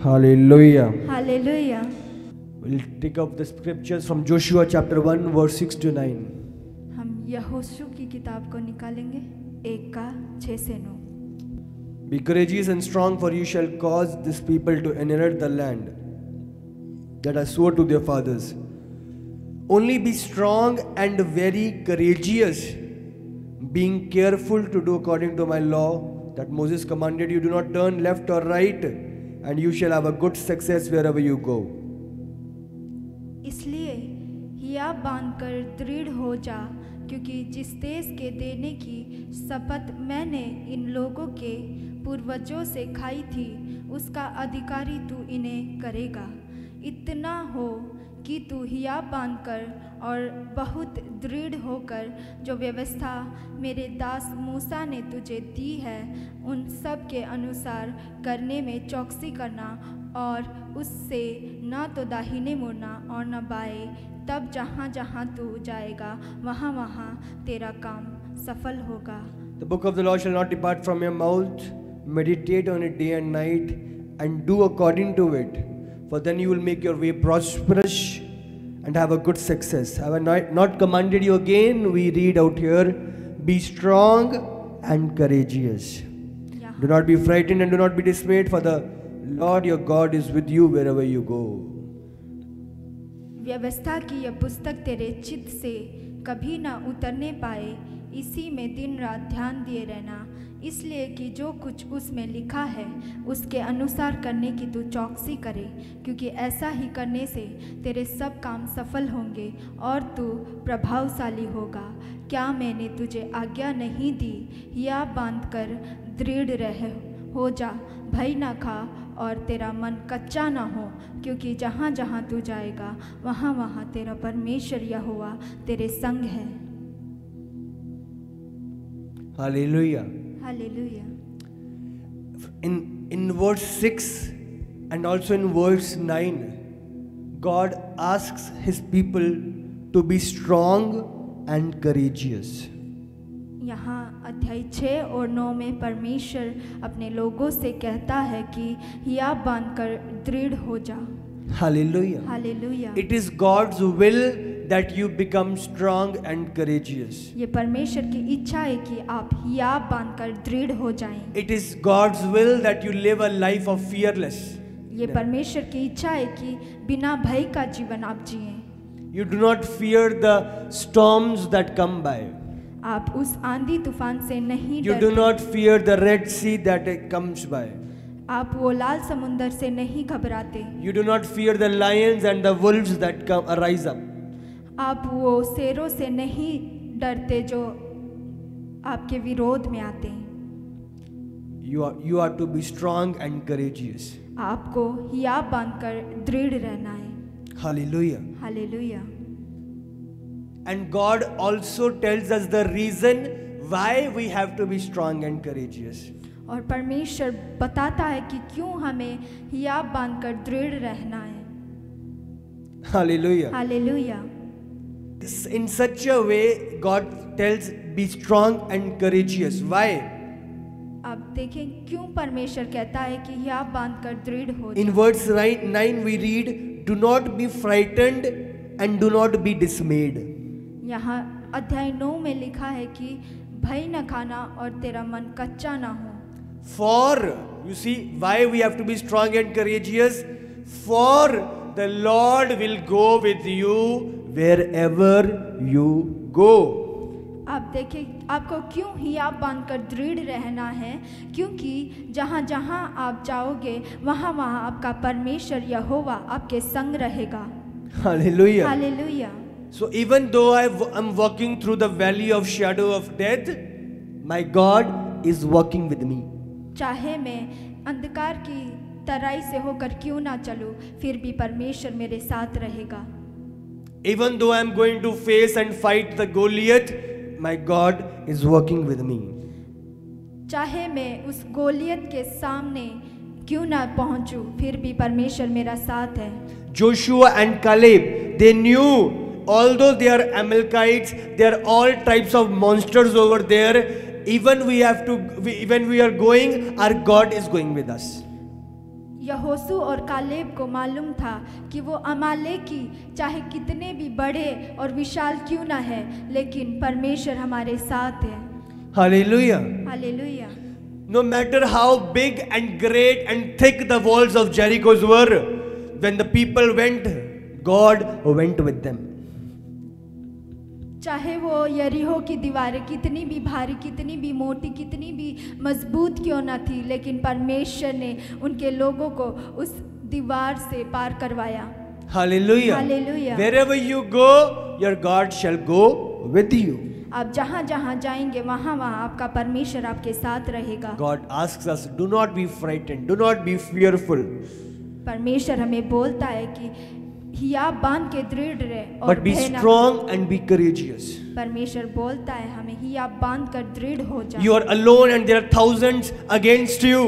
Hallelujah. Hallelujah. We'll take up the scriptures from Joshua chapter 1 verse 6 to 9. हम यहोशू की किताब को निकालेंगे 1 का 6 से 9। Be courageous and strong, for you shall cause this people to inherit the land that I swore to their fathers. Only be strong and very courageous, being careful to do according to my law that Moses commanded you. Do not turn left or right, and you shall have a good success wherever you go. इसलिए हिया बांधकर दृढ़ हो जा, क्योंकि जिस देश के देने की शपथ मैंने इन लोगों के पूर्वजों से खाई थी, उसका अधिकारी तू इन्हें करेगा। इतना हो कि तू हिया बांधकर और बहुत दृढ़ होकर जो व्यवस्था मेरे दास मूसा ने तुझे दी है, उन सब के अनुसार करने में चौकसी करना, और उससे न तो दाहिने मुड़ना और न बाएं, तब जहाँ जहाँ तू जाएगा वहाँ वहाँ तेरा काम सफल होगा। The book of the law shall not depart from your mouth. Meditate on it day and night, and do according to it. For then you will make your way prosperous and have a good success. Have I not commanded you again? We read out here, be strong and courageous. Do not be frightened and do not be dismayed, for the Lord your God is with you wherever you go. व्यवस्था की यह पुस्तक तेरे चित्त से कभी न उतरने पाए, इसी में दिन रात ध्यान दिए रहना, इसलिए कि जो कुछ उसमें लिखा है उसके अनुसार करने की तू चौकसी करे, क्योंकि ऐसा ही करने से तेरे सब काम सफल होंगे और तू प्रभावशाली होगा। क्या मैंने तुझे आज्ञा नहीं दी? हिया बांधकर दृढ़ रह हो जा, भय न खा और तेरा मन कच्चा न हो, क्योंकि जहाँ जहाँ तू जाएगा वहाँ वहाँ तेरा परमेश्वर यहोवा तेरे संग है। Hallelujah. Hallelujah. In verse 6 and also in verse 9, God asks his people to be strong and courageous. यहाँ अध्याय 6 और 9 में परमेश्वर अपने लोगों से कहता है कि हिया बांधकर दृढ़ हो जा। Hallelujah. Hallelujah. It is God's will that you become strong and courageous. ये परमेश्वर की इच्छा है कि आप हिया बांधकर दृढ़ हो जाएं। It is God's will that you live a life of fearless. ये परमेश्वर की इच्छा है कि बिना भय का जीवन आप जिएं। You do not fear the storms that come by. आप उस आंधी तूफान से नहीं You डरते। do not fear the Red Sea that comes by. आप वो लाल समुंदर से नहीं घबराते। You do not fear the lions and the wolves that rise up. आप वो शेरों से नहीं डरते जो आपके विरोध में आते हैं। You are to be strong and courageous. आपको हिया बांधकर दृढ़ रहना है। Hallelujah. Hallelujah. And God also tells us the reason why we have to be strong and courageous. और परमेश्वर बताता है कि क्यों हमें हिया बांधकर दृढ़ रहना है। Hallelujah. Hallelujah. In such a way, God tells, be strong and courageous. Why? अब देखें क्यों परमेश्वर कहता है कि हिया बांधकर दृढ़ हो In जाओ। verse 9 we read, do not be frightened and do not be dismayed. यहाँ अध्याय 9 में लिखा है कि भय न खाना और तेरा मन कच्चा ना हो। For, you see, why we have to be strong and courageous? For the Lord will go with you wherever you go. आप देखें आपको क्यों हिया बांधकर दृढ़ रहना है, क्योंकि जहाँ जहाँ आप जाओगे वहाँ वहाँ आपका परमेश्वर यहोवा आपके संग रहेगा। Hallelujah. Hallelujah. So even though I'm walking through the valley of shadow of death, my God is walking with me. चाहे मैं अंधकार की तराई से होकर क्यों ना चलूं, फिर भी परमेश्वर मेरे साथ रहेगा। Even though I'm going to face and fight the Goliath, my God is working with me. चाहे मैं उस गोलियत के सामने क्यों ना पहुंचूं, फिर भी परमेश्वर मेरा साथ है। Joshua and Caleb, they knew, although they are Amalekites, they are all types of monsters over there, even we are going, our God is going with us. यहोशू और कालेब को मालूम था कि वो अमालेकी चाहे कितने भी बड़े और विशाल क्यों ना है, लेकिन परमेश्वर हमारे साथ है। Hallelujah. Hallelujah. No matter how big and great and thick the walls of Jericho were, when the people went, God went with them. चाहे वो यरीहो की दीवारें कितनी भी भारी, कितनी भी मोटी, कितनी भी मजबूत क्यों ना थी, लेकिन परमेश्वर ने उनके लोगों को उस दीवार से पार करवाया। Hallelujah. Hallelujah. Wherever you go, your God shall go with you. आप जहाँ जहाँ जाएंगे वहाँ वहाँ आपका परमेश्वर आपके साथ रहेगा। God asks us, do not be frightened, do not be fearful, परमेश्वर हमें बोलता है कि हिया बांध के दृढ़ रहे और but be भय न strong and be courageous. परमेश्वर बोलता है हमें हिया बांध कर दृढ़ हो जाओ। You are alone and there are thousands against you.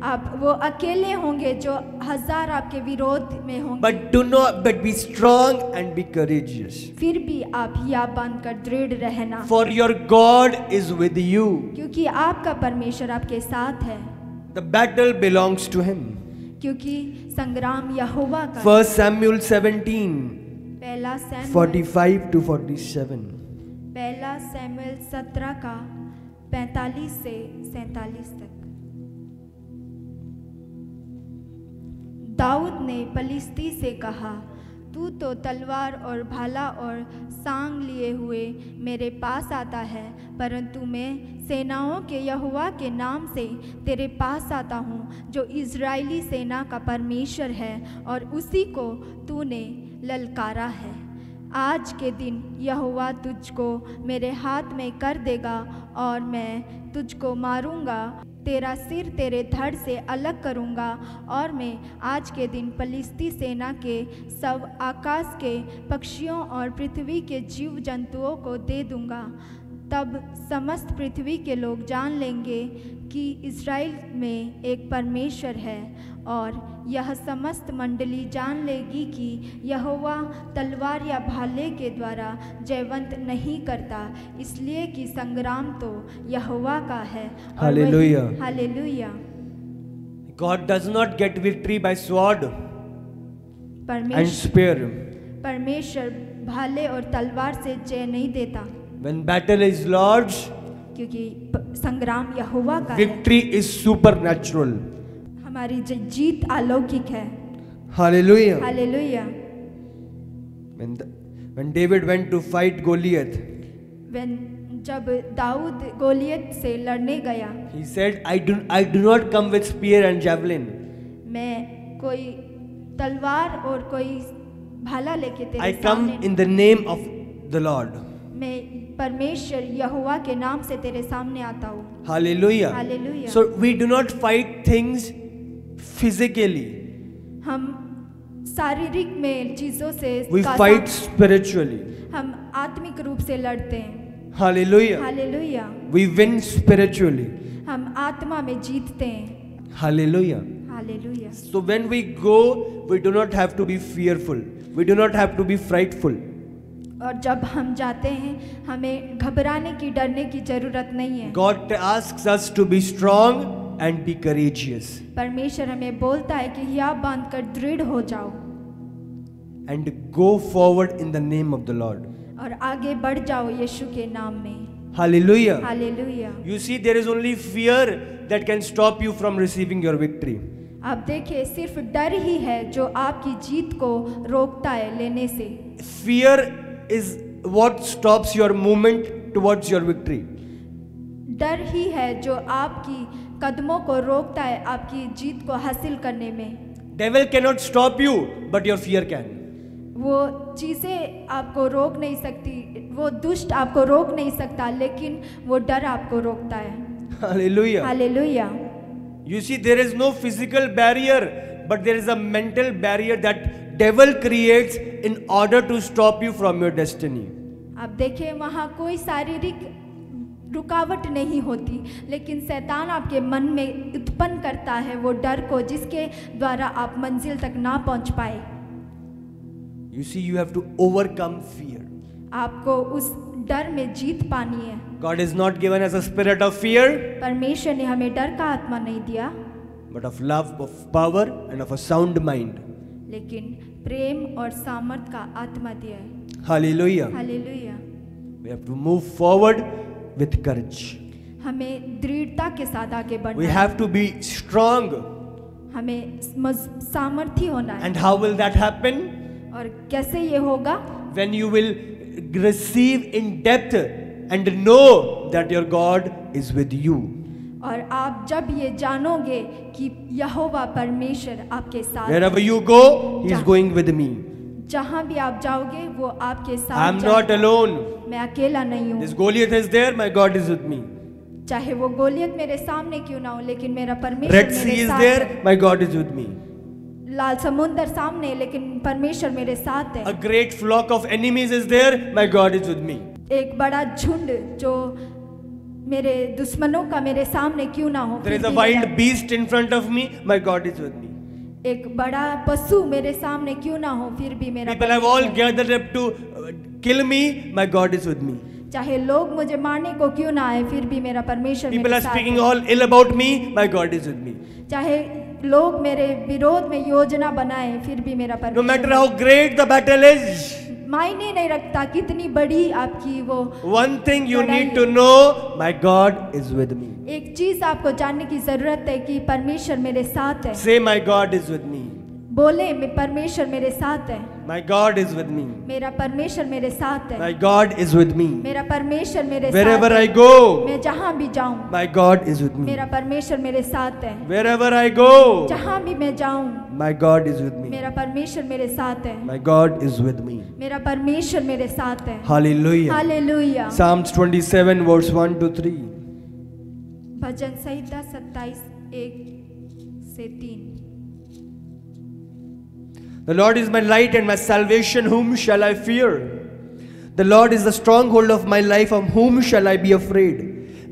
आप वो अकेले होंगे जो हजार आपके विरोध में होंगे, But be strong and be courageous. फिर भी आप हिया बांध कर दृढ़ रहना, For your God is with you. क्योंकि आपका परमेश्वर आपके साथ है, The battle belongs to him. क्योंकि संग्राम यहोवा का। 1 Samuel 17, पहला सैमुएल 45 to 47. पहला सैमुएल 17 का 45 से 47 तक। दाऊद ने पलिश्ती से कहा, तू तो तलवार और भाला और सांग लिए हुए मेरे पास आता है, परंतु मैं सेनाओं के यहोवा के नाम से तेरे पास आता हूँ, जो इज़राइली सेना का परमेश्वर है, और उसी को तूने ललकारा है। आज के दिन यहोवा तुझको मेरे हाथ में कर देगा और मैं तुझको मारूंगा, तेरा सिर तेरे धड़ से अलग करूंगा, और मैं आज के दिन पलिश्ती सेना के सब आकाश के पक्षियों और पृथ्वी के जीव जंतुओं को दे दूंगा। तब समस्त पृथ्वी के लोग जान लेंगे कि इज़राइल में एक परमेश्वर है, और यह समस्त मंडली जान लेगी कि यहोवा तलवार या भाले के द्वारा जयवंत नहीं करता, इसलिए कि संग्राम तो यहोवा का है। Hallelujah. Hallelujah. God does not get victory by sword and spear. परमेश्वर भाले और तलवार से जय नहीं देता, When battle is Lord's, क्योंकि संग्राम यहोवा का है। victory is supernatural. हमारी जीत अलौकिक है। Hallelujah. Hallelujah. When David went to fight Goliath, जब दाऊद गोलियत से लड़ने गया, he said, I do not come with spear and javelin. मैं कोई तलवार और कोई भाला लेके तेरे I come सामने, in the name of the Lord. मैं परमेश्वर यहोवा के नाम से तेरे सामने आता हूँ। Hallelujah. Hallelujah. So we do not fight things physically. हम शारीरिक में चीजों से We fight spiritually. हम आत्मिक रूप से लड़ते हैं। Hallelujah. Hallelujah. We win spiritually. हम आत्मा में जीतते हैं। Hallelujah. Hallelujah. So when we go, we do not have to be fearful. We do not have to be frightful. और जब हम जाते हैं हमें घबराने की, डरने की जरूरत नहीं है। God asks us to be strong and be courageous. परमेश्वर हमें बोलता है कि हिया बांध कर दृढ़ हो जाओ And go forward in the name of the Lord. और आगे बढ़ जाओ यीशु के नाम में। Hallelujah. Hallelujah. You see, there is only fear that can stop you from receiving your victory. आप देखिए, सिर्फ डर ही है जो आपकी जीत को रोकता है लेने से। Fear is what stops your movement towards your victory. डर ही है जो आपकी कदमों को रोकता है आपकी जीत को हासिल करने में। Devil cannot stop you, but your fear can. वो चीज़ें आपको रोक नहीं सकती, वो दुष्ट आपको रोक नहीं सकता, लेकिन वो डर आपको रोकता है। Hallelujah. Hallelujah. You see, there is no physical barrier, but there is a mental barrier that devil creates in order to stop you from your destiny. आप देखिए, वहाँ कोई शारीरिक रुकावट नहीं होती, लेकिन शैतान आपके मन में उत्पन्न करता है वो डर को, जिसके द्वारा आप मंजिल तक ना पहुँच पाए। You see, you have to overcome fear. आपको उस डर में जीत पानी है। God is not given us a spirit of fear, परमेश्वर ने हमें डर का आत्मा नहीं दिया, but of love, of power, and of a sound mind. लेकिन प्रेम और सामर्थ का आत्मा दिया है। Hallelujah. Hallelujah. We have to move forward with courage. हमें दृढ़ता के साथ आगे We बढ़ना है। have to be strong. हमें सामर्थी होना है। And how will that happen? और कैसे ये होगा? When you will receive in depth and know that your God is with you. और आप जब ये जानोगे कि यहोवा परमेश्वर आपके साथ है। Wherever you go, He is going with me. जहाँ भी आप जाओगे वो आपके साथ I am not जाएगा। alone. मैं अकेला नहीं हूँ। This Goliath is there, my God is with me. चाहे वो गोलियत मेरे सामने क्यों ना हो, लेकिन मेरा परमेश्वर Red Sea मेरे is साथ there, है। my God is with me. लाल समुंदर सामने है, लेकिन परमेश्वर मेरे साथ है। A great flock of enemies is there, my God is with me. एक बड़ा झुंड जो मेरे दुश्मनों का मेरे सामने क्यों ना हो, There is फिर a भी wild मेरा- beast in front of me, my God is with me. एक बड़ा पशु मेरे सामने क्यों ना हो, फिर भी मेरा People have all परमेश्वर- gathered up to kill me, my God is with me. चाहे लोग मुझे मारने को क्यों ना आए, फिर भी मेरा परमेश्वर People मेरे are साथ speaking है। all ill about me, my God is with me. चाहे लोग मेरे विरोध में योजना बनाए, फिर भी मेरा No परमेश्वर matter how great the battle is, मायने नहीं रखता कितनी बड़ी आपकी वो one thing you लड़ाई need है। to know, my God is with me. एक चीज आपको जानने की जरूरत है कि परमेश्वर मेरे साथ है। Say, my God is with me. बोले मैं परमेश्वर मेरे साथ है। My God is with me. मेरा परमेश्वर मेरे साथ है। My God is with me. मेरा परमेश्वर मेरे Wherever साथ है। I go, मैं जहाँ भी जाऊँ my God is with me. मेरा परमेश्वर मेरे साथ है। Wherever I go, जहाँ भी मैं जाऊँ my God is with me. मेरा परमेश्वर मेरे साथ है। My God is with me. मेरा परमेश्वर मेरे साथ है। Hallelujah. Hallelujah. Psalms 27 verse 1 to 3. भजन संहिता 27 1 से 3। The Lord is my light and my salvation, whom shall I fear? The Lord is the stronghold of my life, of whom shall I be afraid?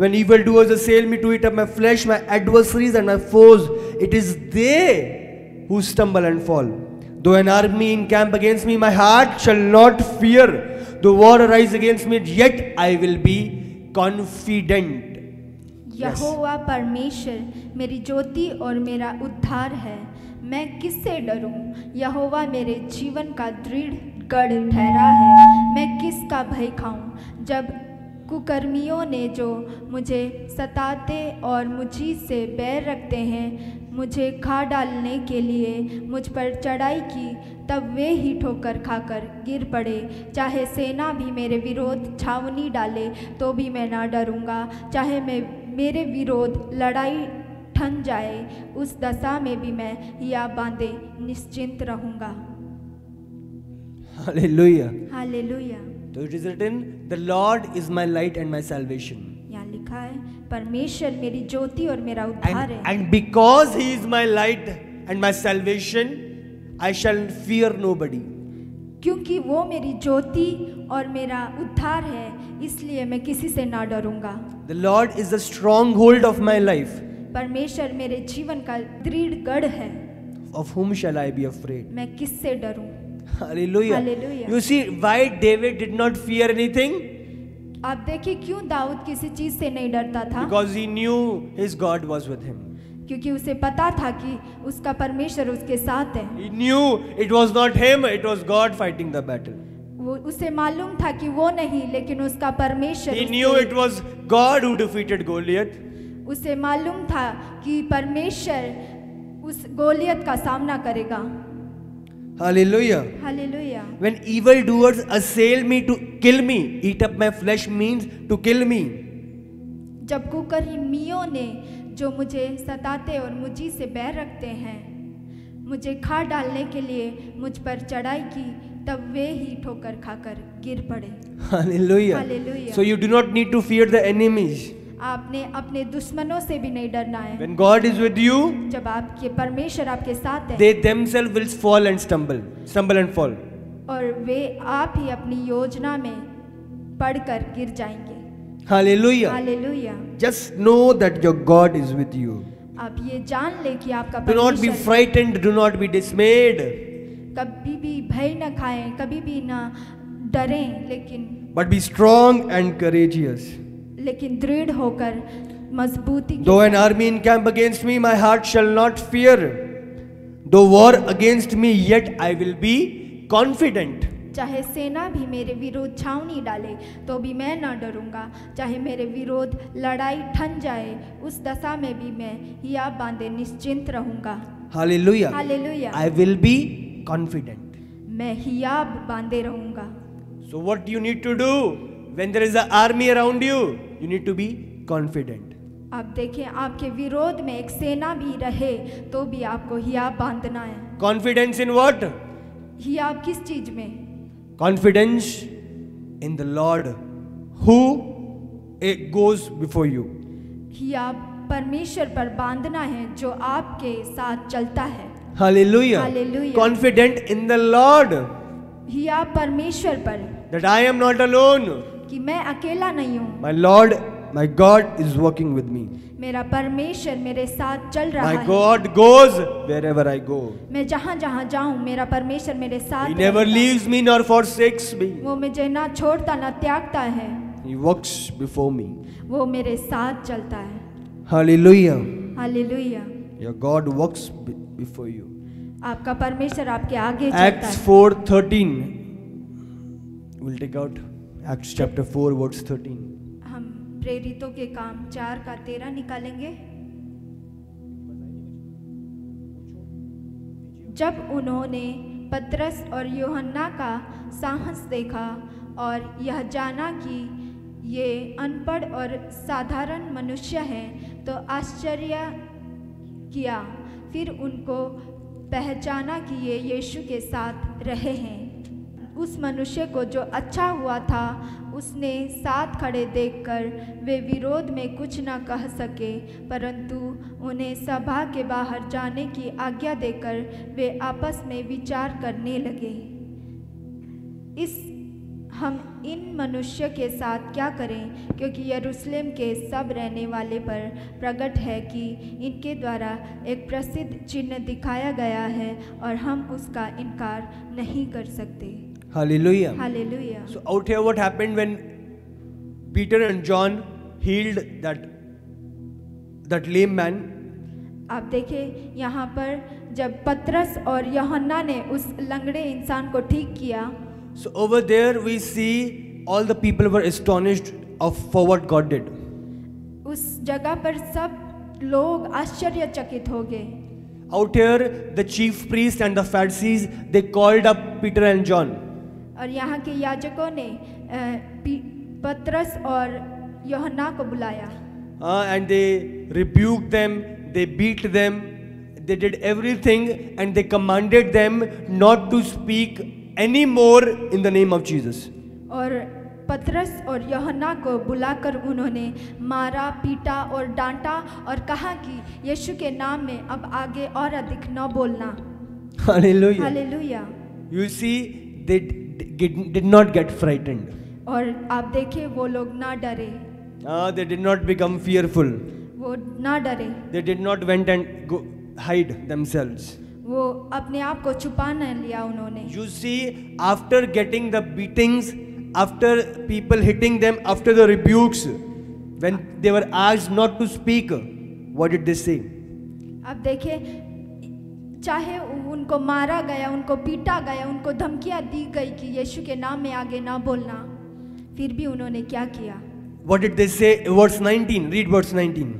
When evildoers assail me to eat up my flesh, my adversaries and my foes, it is they who stumble and fall. Though an army encamp against me, my heart shall not fear. Though war arise against me, yet I will be confident. यहोवा परमेश्वर मेरी ज्योति और मेरा उद्धार है, मैं किससे डरूं? यहोवा मेरे जीवन का दृढ़ गढ़ ठहरा है, मैं किसका भय खाऊं? जब कुकर्मियों ने जो मुझे सताते और मुझी से बैर रखते हैं, मुझे खा डालने के लिए मुझ पर चढ़ाई की, तब वे ही ठोकर खाकर गिर पड़े। चाहे सेना भी मेरे विरोध छावनी डाले, तो भी मैं ना डरूंगा। चाहे मेरे विरोध लड़ाई ठन जाए, उस दशा में भी मैं हिया बांधे निश्चिंत रहूंगा। Hallelujah. Hallelujah. So it is written, the Lord is my light and my salvation. यहाँ लिखा है परमेश्वर मेरी ज्योति और मेरा उद्धार है। And because He is my light and my salvation, I shall fear nobody. क्योंकि वो मेरी ज्योति और मेरा उद्धार है, इसलिए मैं किसी से ना डरूंगा। The Lord is the stronghold of my life. परमेश्वर मेरे जीवन का दृढ़ गढ़ है, Of whom shall I be afraid? मैं किससे डरूं? Hallelujah. Hallelujah. You see why David did not fear anything? आप देखिए क्यों दाऊद किसी चीज से नहीं डरता था? Because he knew his God was with him. क्योंकि उसे पता था कि उसका परमेश्वर उसके साथ है। He knew it was not him, it was God fighting the battle. वो उसे मालूम था कि वो नहीं, लेकिन उसका परमेश्वर He knew it was God who defeated Goliath. उसे मालूम था कि परमेश्वर उस गोलियत का सामना करेगा। Hallelujah. Hallelujah. When evildoers assail me to kill me, eat up my flesh means to kill me. जब कुकर्मियों ने जो मुझे सताते और मुझी से बैर रखते हैं, मुझे खा डालने के लिए मुझ पर चढ़ाई की, तब वे ही ठोकर खाकर गिर पड़े। Hallelujah. Hallelujah. So you do not need to fear the enemies. आपने अपने दुश्मनों से भी नहीं डरना है। When God is with you, जब आपके परमेश्वर आपके साथ है, they themselves will fall and stumble and fall. और वे आप ही अपनी योजना में पड़कर गिर जाएंगे। Hallelujah. Hallelujah. Just know that your God is with you. आप ये जान ले कि आपका Do not be परमेश्वर frightened, do not be dismayed, कभी भी भय न खाएं, कभी भी ना डरें, लेकिन but be strong and courageous. दृढ़ होकर मजबूती के Though an साथ। army encamp against me, my heart shall not fear. Though war against me, yet I will be confident. चाहे सेना भी मेरे विरोध छावनी डाले तो भी मैं न डरूंगा, चाहे मेरे विरोध लड़ाई ठन जाए उस दशा में भी मैं हियाब बांधे निश्चिंत रहूंगा। Hallelujah. Hallelujah. I will be confident. मैं हियाब बांधे रहूंगा। So what you need to do when there is an army around you? You need to be confident. अब देखें, आपके विरोध में एक सेना भी रहे तो भी आपको हियाब बांधना है। Confidence in what? हियाब किस चीज में? Confidence in the Lord who goes before you. हियाब परमेश्वर पर बांधना है जो आपके साथ चलता है। Hallelujah. Hallelujah. Confident in the Lord हियाब परमेश्वर पर that I am not alone. कि मैं अकेला नहीं हूँ, My Lord, my God is working with me. मेरा परमेश्वर मेरे साथ चल रहा My है। God goes wherever I go. मैं जहाँ जहाँ जाऊँ मेरा परमेश्वर मेरे साथ He never रहता है। leaves me nor forsakes me. वो मुझे ना छोड़ता ना त्यागता है, He walks before me. वो मेरे साथ चलता है। Hallelujah. Hallelujah. Your God walks before you. आपका परमेश्वर आपके आगे चलता Acts है। 4:13. We'll take out Acts chapter 4 verse 13. हम प्रेरितों के काम 4:13 निकालेंगे। जब उन्होंने पतरस और यूहन्ना का साहस देखा और यह जाना कि ये अनपढ़ और साधारण मनुष्य हैं तो आश्चर्य किया। फिर उनको पहचाना कि ये यीशु के साथ रहे हैं। उस मनुष्य को जो अच्छा हुआ था उसने साथ खड़े देखकर वे विरोध में कुछ न कह सके, परंतु उन्हें सभा के बाहर जाने की आज्ञा देकर वे आपस में विचार करने लगे, हम इन मनुष्य के साथ क्या करें, क्योंकि यरूशलेम के सब रहने वाले पर प्रकट है कि इनके द्वारा एक प्रसिद्ध चिन्ह दिखाया गया है और हम उसका इनकार नहीं कर सकते। Hallelujah. Hallelujah. So out here what happened when Peter and John healed that lame man? आप देखें यहाँ पर जब पतरस और यूहन्ना ने उस लंगड़े इंसान को ठीक किया, So over there we see all the people were astonished for what God did. उस जगह पर सब लोग आश्चर्यचकित हो गए। Out here the chief priests and the Pharisees, they called up Peter and John. और यहाँ के याजकों ने पतरस और यूहन्ना को बुलाया And they rebuked them, they beat them, they did everything and they commanded them not to speak anymore in the name of Jesus. और पतरस और यूहन्ना को बुलाकर उन्होंने मारा, पीटा और डांटा और कहा कि यीशु के नाम में अब आगे और अधिक न बोलना। Hallelujah. Hallelujah. You see, they did not get frightened. और आप देखिए वो लोग ना डरे, They did not become fearful. वो ना डरे, They did not went and go hide themselves. वो अपने आप को छुपा न लिया उन्होंने। You see, after getting the beatings, after people hitting them, after the rebukes, when they were asked not to speak, what did they say? अब देखिए, चाहे उनको मारा गया, उनको पीटा गया, उनको धमकियां दी गई कि यीशु के नाम में आगे ना बोलना, फिर भी उन्होंने क्या किया? What did they say? Verse 19. Read verse 19.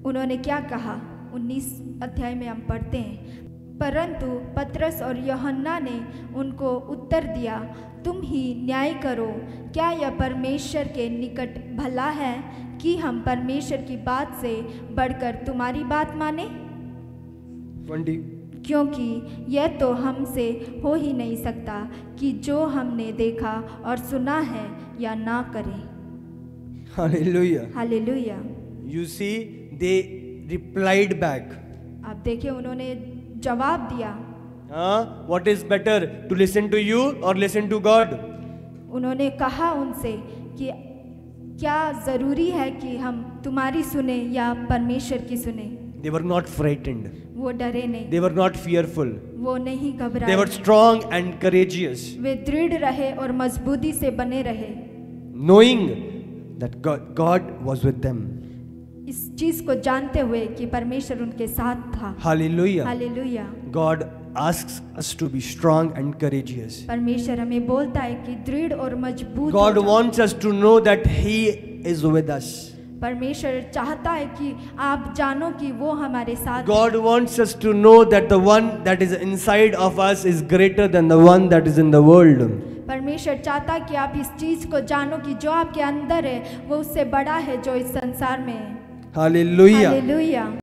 उन्होंने क्या कहा? 19 अध्याय में हम पढ़ते हैं, परंतु पतरस और यूहन्ना ने उनको उत्तर दिया, तुम ही न्याय करो, क्या यह परमेश्वर के निकट भला है कि हम परमेश्वर की बात से बढ़कर तुम्हारी बात माने? 20. क्योंकि यह तो हमसे हो ही नहीं सकता कि जो हमने देखा और सुना है या ना करें। Hallelujah. Hallelujah. You see, they replied back. आप देखिए उन्होंने जवाब दिया, What is better, to listen to you or listen to God? उन्होंने कहा उनसे कि क्या ज़रूरी है कि हम तुम्हारी सुने या परमेश्वर की सुने? They were not frightened. वो डरे नहीं, They were not fearful. वो नहीं They घबराए, were strong and courageous, वे दृढ़ रहे और मजबूती से बने रहे, knowing that God was with them. इस चीज को जानते हुए कि परमेश्वर उनके साथ था। Hallelujah. Hallelujah. God asks us to be strong and courageous. परमेश्वर हमें बोलता है कि दृढ़ और मजबूत हो God जाओ। wants us to know that He is with us. परमेश्वर चाहता है कि आप जानो कि वो हमारे साथ God wants us to know that the one that is inside of us is greater than the one that is in the world. परमेश्वर चाहता है कि आप इस चीज को जानो कि जो आपके अंदर है वो उससे बड़ा है जो इस संसार में है। Hallelujah. हालेलुया।